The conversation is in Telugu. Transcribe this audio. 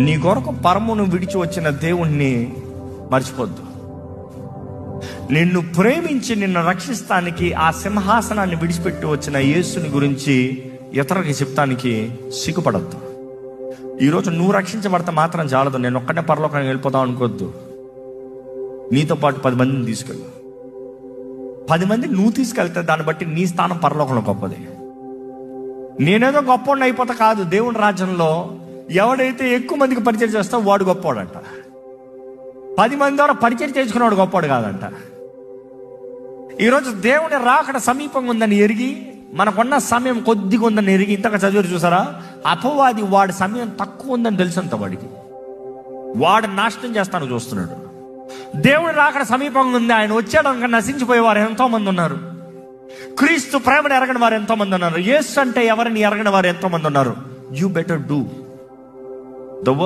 నీ కొరకు పరమును విడిచి వచ్చిన దేవుణ్ణి మర్చిపోద్దు. నిన్ను ప్రేమించి నిన్ను రక్షిస్తానికి ఆ సింహాసనాన్ని విడిచిపెట్టి వచ్చిన యేసుని గురించి ఇతరులకి చెప్తానికి సిగ్గుపడద్దు. ఈరోజు నువ్వు రక్షించబడితే మాత్రం చాలదు, నేను ఒక్కటే పరలోకానికి వెళ్ళిపోతాం అనుకోవద్దు. నీతో పాటు 10 మందిని తీసుకెళ్ళు. 10 మంది నువ్వు తీసుకెళ్తే దాన్ని బట్టి నీ స్థానం పరలోకంలో గొప్పది. నేనేదో గొప్పవాడిని అయిపోతా కాదు. దేవుని రాజ్యంలో ఎవడైతే ఎక్కువ మందికి పరిచయం చేస్తావో వాడు గొప్పవాడంట. 10 మంది ద్వారా పరిచయం చేసుకున్నవాడు గొప్పవాడు కాదంట. ఈరోజు దేవుని రాకడ సమీపంగా ఉందని ఎరిగి, మనకున్న సమయం కొద్దిగా ఉందని ఎరిగి, ఇంతగా చదివారు చూసారా, అపవాది వాడి సమయం తక్కువ ఉందని తెలుసంత వాడికి, వాడు నాశనం చేస్తాను చూస్తున్నాడు. దేవుని రాకడ సమీపంగా ఉంది, ఆయన వచ్చాడనుక నశించిపోయేవారు ఎంతో మంది ఉన్నారు. క్రీస్తు ప్రేమను ఎరగని వారు ఎంతో మంది ఉన్నారు. యేసు అంటే ఎవరిని ఎరగని వారు ఎంతో మంది ఉన్నారు. You better do the